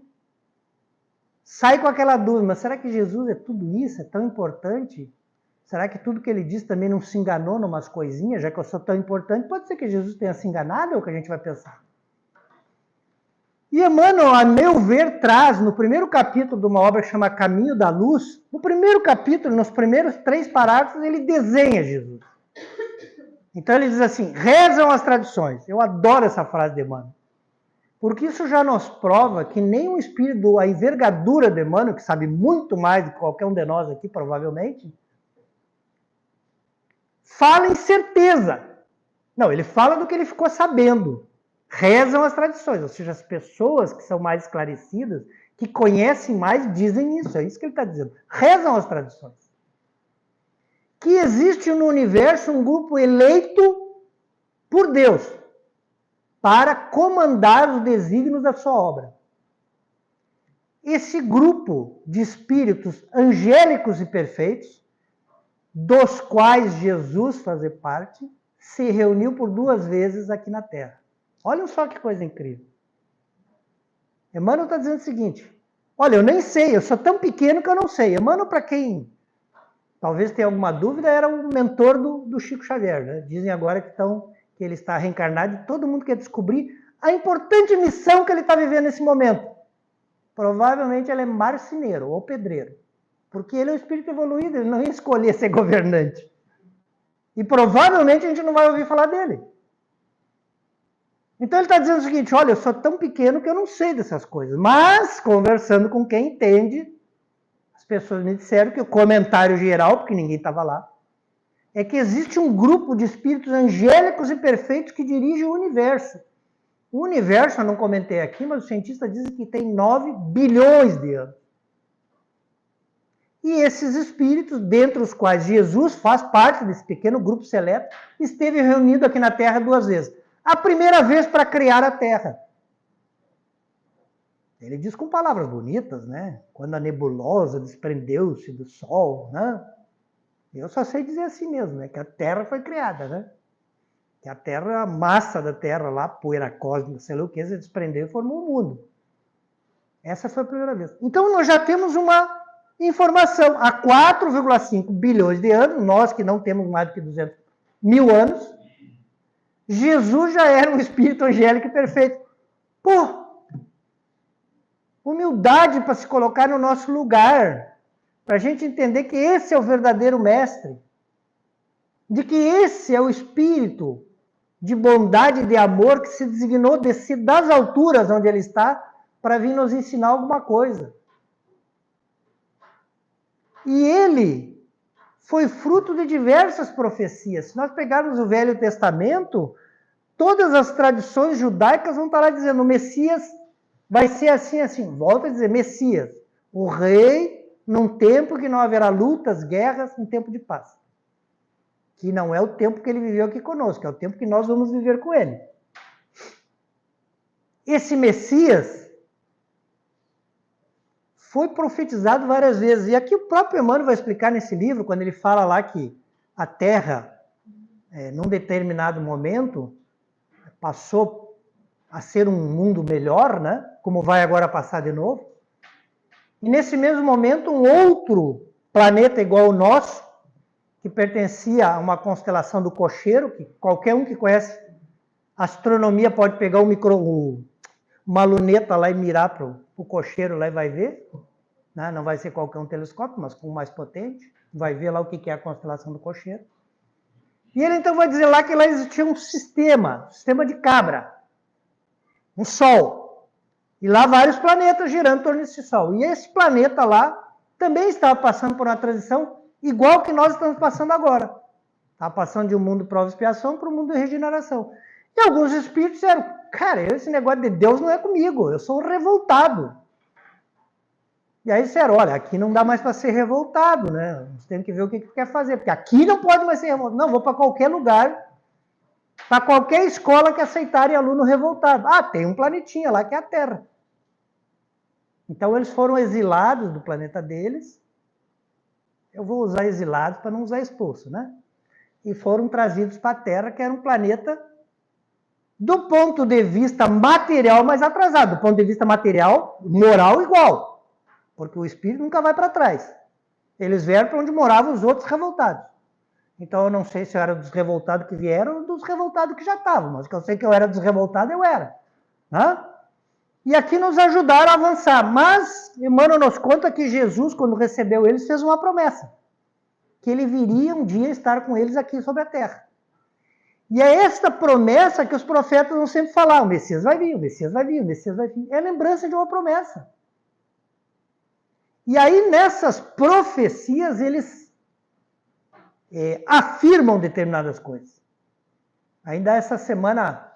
sai com aquela dúvida, mas será que Jesus é tudo isso? É tão importante? Será que tudo que ele diz também não se enganou em umas coisinhas, já que eu sou tão importante? Pode ser que Jesus tenha se enganado, é o que a gente vai pensar. E Emmanuel, a meu ver, traz no primeiro capítulo de uma obra que chama Caminho da Luz, no primeiro capítulo, nos primeiros 3 parágrafos, ele desenha Jesus. Então ele diz assim, rezam as tradições. Eu adoro essa frase de Emmanuel. Porque isso já nos prova que nem um espírito, a envergadura do Emmanuel, que sabe muito mais do que qualquer um de nós aqui, provavelmente, fala em certeza. Não, ele fala do que ele ficou sabendo. Rezam as tradições, ou seja, as pessoas que são mais esclarecidas, que conhecem mais, dizem isso. É isso que ele está dizendo. Rezam as tradições. Que existe no universo um grupo eleito por Deus para comandar os desígnios da sua obra. Esse grupo de espíritos angélicos e perfeitos, dos quais Jesus fazia parte, se reuniu por 2 vezes aqui na Terra. Olha só que coisa incrível. Emmanuel está dizendo o seguinte: olha, eu nem sei, eu sou tão pequeno que eu não sei. Emmanuel, para quem talvez tenha alguma dúvida, era o mentor do Chico Xavier, né? Dizem agora que ele está reencarnado e todo mundo quer descobrir a importante missão que ele está vivendo nesse momento. Provavelmente ele é marceneiro ou pedreiro, porque ele é um espírito evoluído, ele não ia escolher ser governante. E provavelmente a gente não vai ouvir falar dele. Então ele está dizendo o seguinte: olha, eu sou tão pequeno que eu não sei dessas coisas, mas conversando com quem entende, as pessoas me disseram que o comentário geral, porque ninguém estava lá, é que existe um grupo de espíritos angélicos e perfeitos que dirige o universo. O universo, eu não comentei aqui, mas os cientistas dizem que tem 9 bilhões de anos. E esses espíritos, dentre os quais Jesus faz parte desse pequeno grupo seleto, esteve reunido aqui na Terra 2 vezes. A primeira vez para criar a Terra. Ele diz com palavras bonitas, né? Quando a nebulosa desprendeu-se do Sol, né? Eu só sei dizer assim mesmo, né? Que a Terra foi criada, né? Que a Terra, a massa da Terra lá, poeira cósmica, sei lá o que, se desprendeu e formou o mundo. Essa foi a primeira vez. Então nós já temos uma informação. Há 4,5 bilhões de anos, nós que não temos mais do que 200 mil anos, Jesus já era um espírito angélico e perfeito. Pô! Humildade para se colocar no nosso lugar, para a gente entender que esse é o verdadeiro mestre, de que esse é o espírito de bondade e de amor que se designou descer das alturas onde ele está para vir nos ensinar alguma coisa. E ele foi fruto de diversas profecias. Se nós pegarmos o Velho Testamento, todas as tradições judaicas vão estar lá dizendo: o Messias vai ser assim, assim. Volta a dizer, Messias, o rei num tempo que não haverá lutas, guerras, um tempo de paz. Que não é o tempo que ele viveu aqui conosco, é o tempo que nós vamos viver com ele. Esse Messias foi profetizado várias vezes. E aqui o próprio Emmanuel vai explicar nesse livro, quando ele fala lá que a Terra, num determinado momento, passou a ser um mundo melhor, né? Como vai agora passar de novo. E nesse mesmo momento, um outro planeta igual ao nosso, que pertencia a uma constelação do Cocheiro, que qualquer um que conhece astronomia pode pegar uma luneta lá e mirar para o Cocheiro lá e vai ver. Né? Não vai ser qualquer um telescópio, mas com o mais potente. Vai ver lá o que é a constelação do Cocheiro. E ele então vai dizer lá que lá existia um sistema de Cabra, um Sol. E lá vários planetas girando em torno desse Sol. E esse planeta lá também estava passando por uma transição igual que nós estamos passando agora. Está passando de um mundo de prova e expiação para um mundo de regeneração. E alguns espíritos disseram: cara, esse negócio de Deus não é comigo, eu sou um revoltado. E aí disseram: olha, aqui não dá mais para ser revoltado, né? Você tem que ver o que quer fazer, porque aqui não pode mais ser revoltado. Não, vou para qualquer lugar, para qualquer escola que aceitarem aluno revoltado. Ah, tem um planetinha lá que é a Terra. Então eles foram exilados do planeta deles. Eu vou usar exilados para não usar expulso, né? E foram trazidos para a Terra, que era um planeta, do ponto de vista material, mais atrasado. Do ponto de vista material, moral, igual. Porque o espírito nunca vai para trás. Eles vieram para onde moravam os outros revoltados. Então eu não sei se eu era dos revoltados que vieram ou dos revoltados que já estavam. Mas que eu sei que eu era dos revoltados, eu era. Né? E aqui nos ajudaram a avançar. Mas Emmanuel nos conta que Jesus, quando recebeu eles, fez uma promessa. Que ele viria um dia estar com eles aqui sobre a Terra. E é esta promessa que os profetas vão sempre falar: o Messias vai vir, o Messias vai vir, o Messias vai vir. É a lembrança de uma promessa. E aí, nessas profecias, eles afirmam determinadas coisas. Ainda essa semana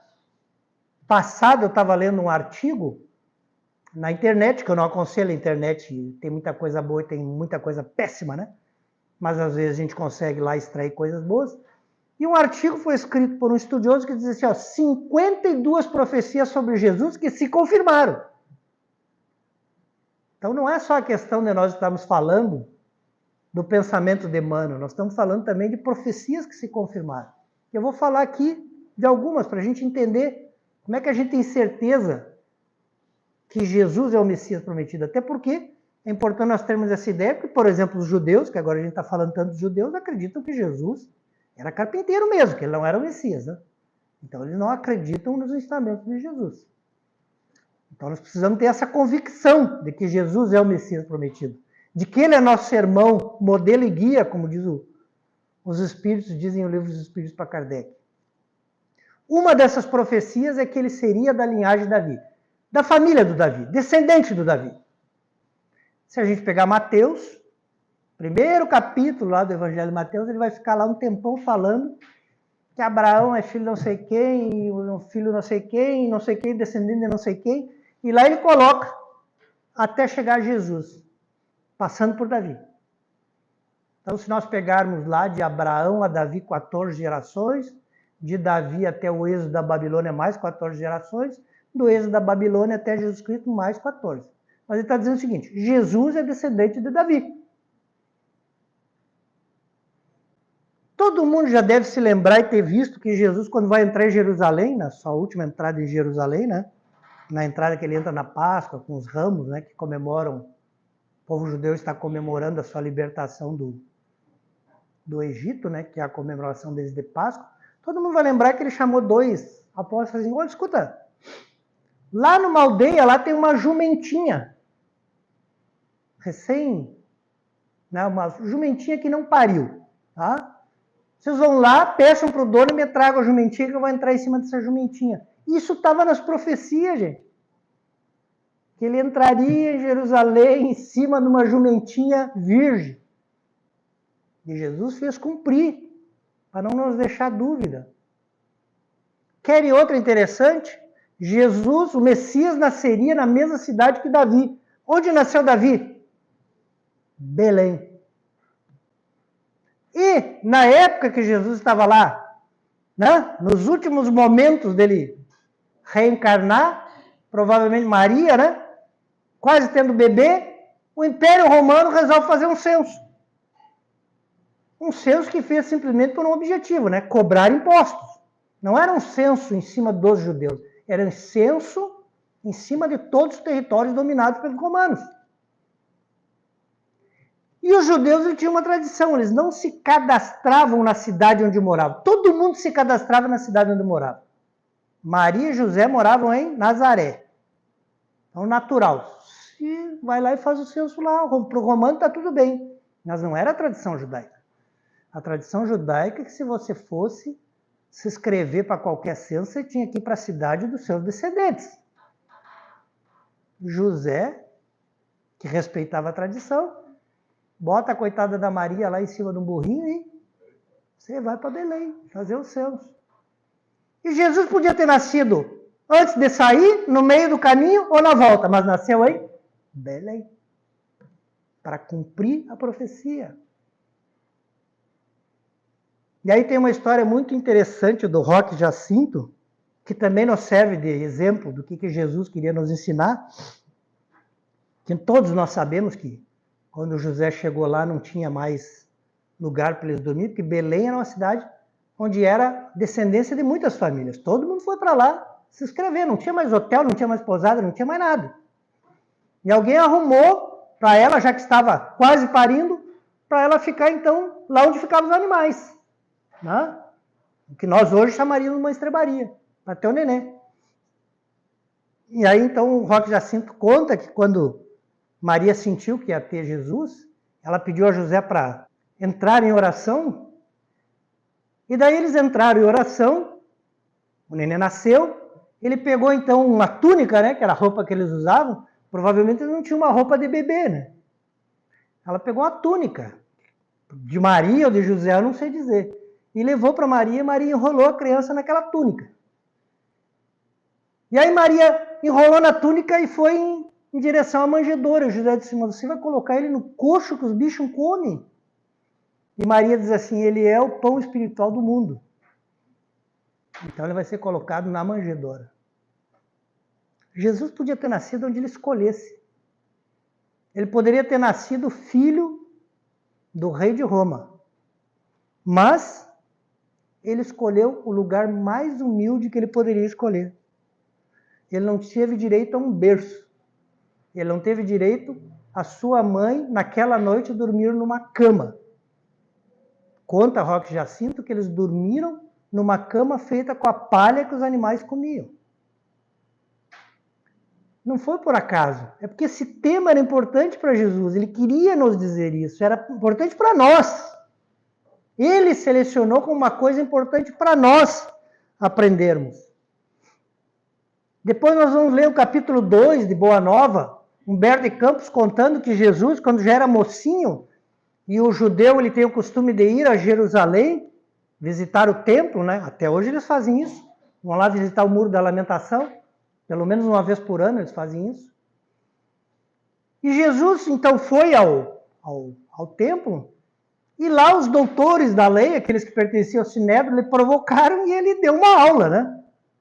passada, eu estava lendo um artigo na internet, que eu não aconselho a internet, tem muita coisa boa e tem muita coisa péssima, né? Mas às vezes a gente consegue lá extrair coisas boas. E um artigo foi escrito por um estudioso que diz assim, ó, 52 profecias sobre Jesus que se confirmaram. Então não é só a questão de nós estarmos falando do pensamento de Emmanuel, nós estamos falando também de profecias que se confirmaram. Eu vou falar aqui de algumas para a gente entender como é que a gente tem certeza que Jesus é o Messias prometido. Até porque é importante nós termos essa ideia, porque, por exemplo, os judeus, que agora a gente está falando tanto dos judeus, acreditam que Jesus era carpinteiro mesmo, que ele não era o Messias, né? Então eles não acreditam nos ensinamentos de Jesus. Então nós precisamos ter essa convicção de que Jesus é o Messias prometido, de que ele é nosso irmão, modelo e guia, como diz os Espíritos, dizem o livro dos Espíritos para Kardec. Uma dessas profecias é que ele seria da linhagem de Davi, da família do Davi, descendente do Davi. Se a gente pegar Mateus, primeiro capítulo lá do Evangelho de Mateus, ele vai ficar lá um tempão falando que Abraão é filho de não sei quem, filho de não sei quem, descendente de não sei quem, e lá ele coloca até chegar a Jesus, passando por Davi. Então, se nós pegarmos lá de Abraão a Davi 14 gerações, de Davi até o êxodo da Babilônia mais 14 gerações, do êxodo da Babilônia até Jesus Cristo mais 14. Mas ele está dizendo o seguinte, Jesus é descendente de Davi. Todo mundo já deve se lembrar e ter visto que Jesus, quando vai entrar em Jerusalém, na sua última entrada em Jerusalém, né? Na entrada que ele entra na Páscoa, com os ramos, né, que comemoram, o povo judeu está comemorando a sua libertação do Egito, né, que é a comemoração deles de Páscoa. Todo mundo vai lembrar que ele chamou 2 apóstolos e assim, olha, escuta, lá numa aldeia, lá tem uma jumentinha, né, uma jumentinha que não pariu, tá? Vocês vão lá, peçam para o dono e me tragam a jumentinha que eu vou entrar em cima dessa jumentinha. Isso estava nas profecias, gente. Que ele entraria em Jerusalém em cima de uma jumentinha virgem. E Jesus fez cumprir, para não nos deixar dúvida. Querem outra interessante? Jesus, o Messias, nasceria na mesma cidade que Davi. Onde nasceu Davi? Belém. E, na época que Jesus estava lá, né, nos últimos momentos dele reencarnar, provavelmente Maria, né, quase tendo bebê, o Império Romano resolve fazer um censo. Um censo que fez simplesmente por um objetivo, né, cobrar impostos. Não era um censo em cima dos judeus, era um censo em cima de todos os territórios dominados pelos romanos. E os judeus eles tinham uma tradição, eles não se cadastravam na cidade onde moravam. Todo mundo se cadastrava na cidade onde morava. Maria e José moravam em Nazaré. Então, natural. Se vai lá e faz o censo lá, para o romano está tudo bem. Mas não era a tradição judaica. A tradição judaica é que se você fosse se inscrever para qualquer censo, você tinha que ir para a cidade dos seus descendentes. José, que respeitava a tradição, bota a coitada da Maria lá em cima de um burrinho e você vai para Belém fazer o censo. E Jesus podia ter nascido antes de sair, no meio do caminho ou na volta, mas nasceu em Belém, para cumprir a profecia. E aí tem uma história muito interessante do Roque Jacinto, que também nos serve de exemplo do que Jesus queria nos ensinar, que todos nós sabemos que quando José chegou lá não tinha mais lugar para eles dormir, porque Belém era uma cidade onde era descendência de muitas famílias. Todo mundo foi para lá se inscrever, não tinha mais hotel, não tinha mais pousada, não tinha mais nada. E alguém arrumou para ela, já que estava quase parindo, para ela ficar então lá onde ficavam os animais. Né? O que nós hoje chamaríamos de uma estrebaria, para ter o neném. E aí então o Roque Jacinto conta que quando Maria sentiu que ia ter Jesus, ela pediu a José para entrar em oração, E daí eles entraram em oração, o neném nasceu, ele pegou então uma túnica, né, que era a roupa que eles usavam, provavelmente eles não tinham uma roupa de bebê, né? Ela pegou uma túnica, de Maria ou de José, eu não sei dizer, e levou para Maria, e Maria enrolou a criança naquela túnica. E aí Maria enrolou na túnica e foi em direção à manjedoura. José disse, mas você vai colocar ele no coxo que os bichos comem? E Maria diz assim, ele é o pão espiritual do mundo. Então ele vai ser colocado na manjedoura. Jesus podia ter nascido onde ele escolhesse. Ele poderia ter nascido filho do rei de Roma. Mas ele escolheu o lugar mais humilde que ele poderia escolher. Ele não teve direito a um berço. Ele não teve direito a sua mãe, naquela noite, dormir numa cama. Conta Roque Jacinto que eles dormiram numa cama feita com a palha que os animais comiam. Não foi por acaso. É porque esse tema era importante para Jesus. Ele queria nos dizer isso. Era importante para nós. Ele selecionou como uma coisa importante para nós aprendermos. Depois nós vamos ler o capítulo 2 de Boa Nova, Humberto de Campos contando que Jesus, quando já era mocinho, e o judeu ele tem o costume de ir a Jerusalém, visitar o templo, né? Até hoje eles fazem isso. Vão lá visitar o Muro da Lamentação, pelo menos uma vez por ano eles fazem isso. E Jesus, então, foi ao templo, e lá os doutores da lei, aqueles que pertenciam ao Sinédrio, lhe provocaram e ele deu uma aula, né?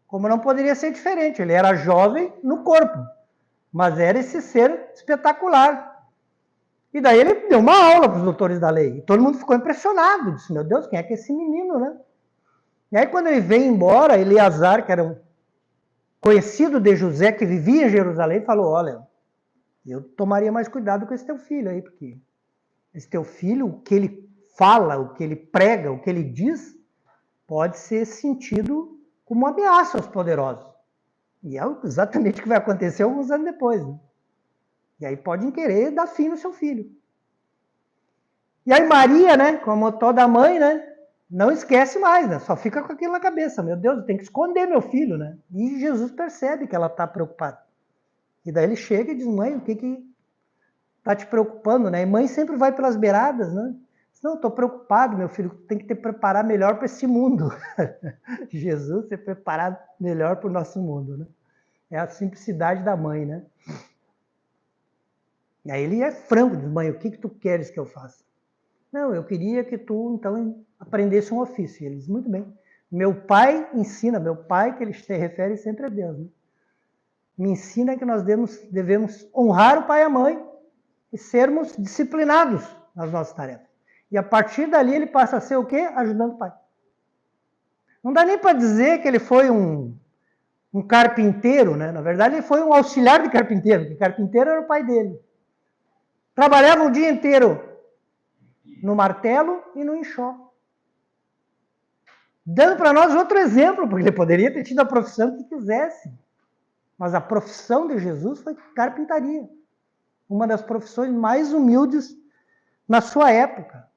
Como não poderia ser diferente, ele era jovem no corpo, mas era esse ser espetacular. E daí ele deu uma aula para os doutores da lei, e todo mundo ficou impressionado, disse, meu Deus, quem é que é esse menino, né? E aí quando ele veio embora, Eleazar, que era um conhecido de José, que vivia em Jerusalém, falou, olha, eu tomaria mais cuidado com esse teu filho aí, porque esse teu filho, o que ele fala, o que ele prega, o que ele diz, pode ser sentido como uma ameaça aos poderosos. E é exatamente o que vai acontecer alguns anos depois, né? E aí podem querer dar fim no seu filho. E aí Maria, né, como toda mãe, né, não esquece mais, né, só fica com aquilo na cabeça. Meu Deus, eu tenho que esconder meu filho, né? E Jesus percebe que ela está preocupada. E daí ele chega e diz, mãe, o que está te preocupando, né? E mãe sempre vai pelas beiradas, né? Não, estou preocupado, meu filho, tem que te preparar melhor para esse mundo. Jesus se preparar melhor para o nosso mundo, né? É a simplicidade da mãe, né? E aí ele é franco, diz, mãe, o que tu queres que eu faça? Não, eu queria que tu, então, aprendesse um ofício. E ele diz, muito bem. Meu pai ensina, meu pai, que ele se refere sempre a Deus, né? Me ensina que nós devemos honrar o pai e a mãe e sermos disciplinados nas nossas tarefas. E a partir dali ele passa a ser o quê? Ajudando o pai. Não dá nem para dizer que ele foi um carpinteiro, né? Na verdade ele foi um auxiliar de carpinteiro, porque carpinteiro era o pai dele. Trabalhava o dia inteiro no martelo e no enxó. Dando para nós outro exemplo, porque ele poderia ter tido a profissão que quisesse. Mas a profissão de Jesus foi carpintaria. Uma das profissões mais humildes na sua época.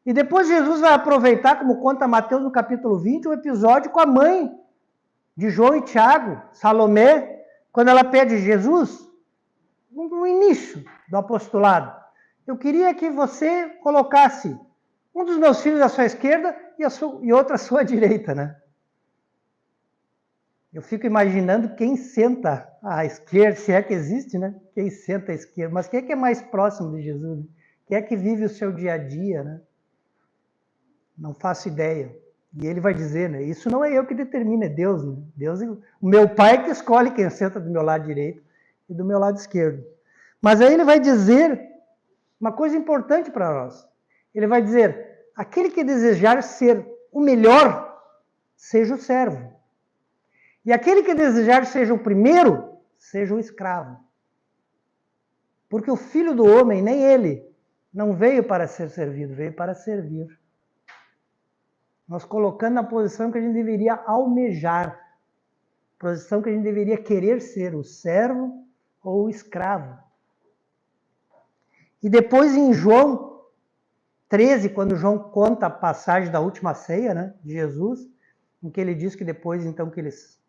E depois Jesus vai aproveitar, como conta Mateus no capítulo 20, um episódio com a mãe de João e Tiago, Salomé, quando ela pede Jesus, no início do apostolado, eu queria que você colocasse um dos meus filhos à sua esquerda e outro à sua direita, né? Eu fico imaginando quem senta à esquerda, se é que existe, né? Quem senta à esquerda, mas quem é que é mais próximo de Jesus? Né? Quem é que vive o seu dia a dia, né? Não faço ideia. E ele vai dizer, né? Isso não é eu que determino, é Deus, né? Deus, o meu pai que escolhe quem senta do meu lado direito e do meu lado esquerdo. Mas aí ele vai dizer uma coisa importante para nós. Ele vai dizer, aquele que desejar ser o melhor, seja o servo. E aquele que desejar seja o primeiro, seja o escravo. Porque o Filho do Homem, nem ele, não veio para ser servido, veio para servir. Nós colocando na posição que a gente deveria almejar, posição que a gente deveria querer ser, o servo ou o escravo. E depois em João, 13, quando João conta a passagem da última ceia, né, de Jesus, em que ele diz que depois, então, que eles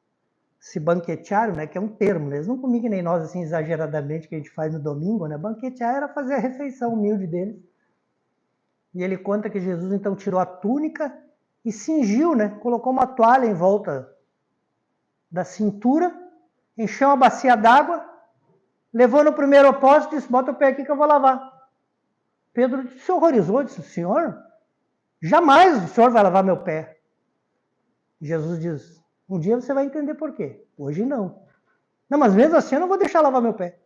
se banquetearam, né, que é um termo, né, eles não comiam que nem nós, assim, exageradamente, que a gente faz no domingo, né, banquetear era fazer a refeição humilde deles. E ele conta que Jesus, então, tirou a túnica e cingiu, né, colocou uma toalha em volta da cintura, encheu uma bacia d'água, levou no primeiro apóstolo e disse, bota o pé aqui que eu vou lavar. Pedro se horrorizou, disse, Senhor, jamais o Senhor vai lavar meu pé. Jesus diz, um dia você vai entender por quê, hoje não. Não, mas mesmo assim eu não vou deixar lavar meu pé.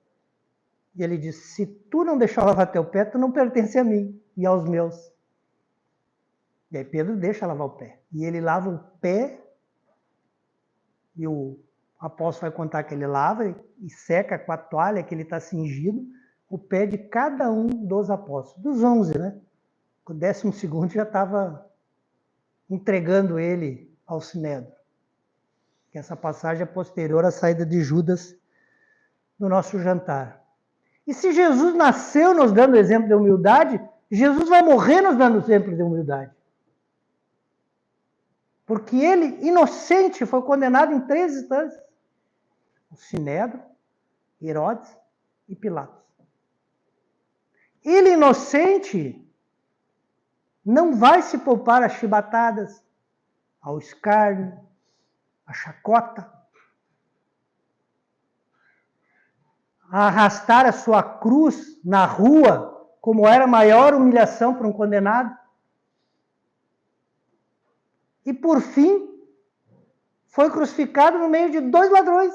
E ele diz, se tu não deixar lavar teu pé, tu não pertence a mim e aos meus. E aí Pedro deixa lavar o pé. E ele lava o pé, e o apóstolo vai contar que ele lava e seca com a toalha que ele está cingido, o pé de cada um dos apóstolos, dos 11, né? O 12º já estava entregando ele ao Sinédrio. Que essa passagem é posterior à saída de Judas do nosso jantar. E se Jesus nasceu nos dando exemplo de humildade, Jesus vai morrer nos dando exemplo de humildade. Porque ele, inocente, foi condenado em 3 instâncias. O Sinédrio, Herodes e Pilatos. Ele, inocente, não vai se poupar às chibatadas, ao escárnio, à chacota, a arrastar a sua cruz na rua, como era a maior humilhação para um condenado. E, por fim, foi crucificado no meio de 2 ladrões.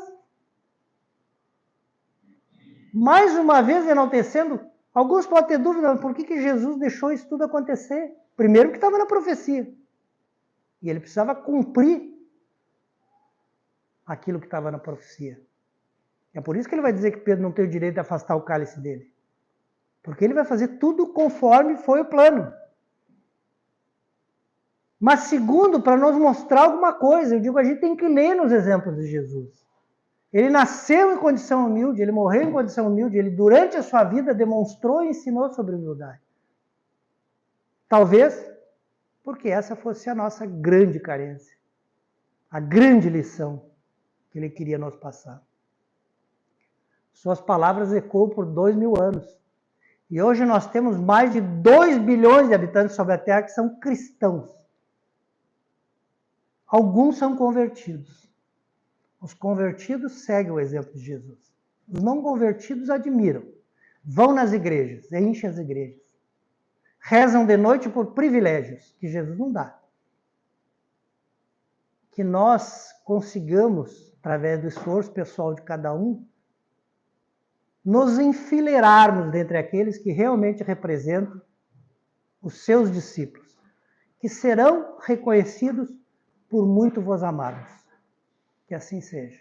Mais uma vez enaltecendo, alguns podem ter dúvida, por que Jesus deixou isso tudo acontecer? Primeiro que estava na profecia. E ele precisava cumprir aquilo que estava na profecia. É por isso que ele vai dizer que Pedro não tem o direito de afastar o cálice dele. Porque ele vai fazer tudo conforme foi o plano. Mas segundo, para nos mostrar alguma coisa, eu digo, a gente tem que ler nos exemplos de Jesus. Ele nasceu em condição humilde, ele morreu em condição humilde, ele durante a sua vida demonstrou e ensinou sobre humildade. Talvez porque essa fosse a nossa grande carência, a grande lição que ele queria nos passar. Suas palavras ecoam por 2000 anos. E hoje nós temos mais de 2 bilhões de habitantes sobre a Terra que são cristãos. Alguns são convertidos. Os convertidos seguem o exemplo de Jesus. Os não convertidos admiram. Vão nas igrejas, enchem as igrejas. Rezam de noite por privilégios que Jesus não dá. Que nós consigamos, através do esforço pessoal de cada um, nos enfileirarmos dentre aqueles que realmente representam os seus discípulos, que serão reconhecidos por muito vos amados. Que assim seja.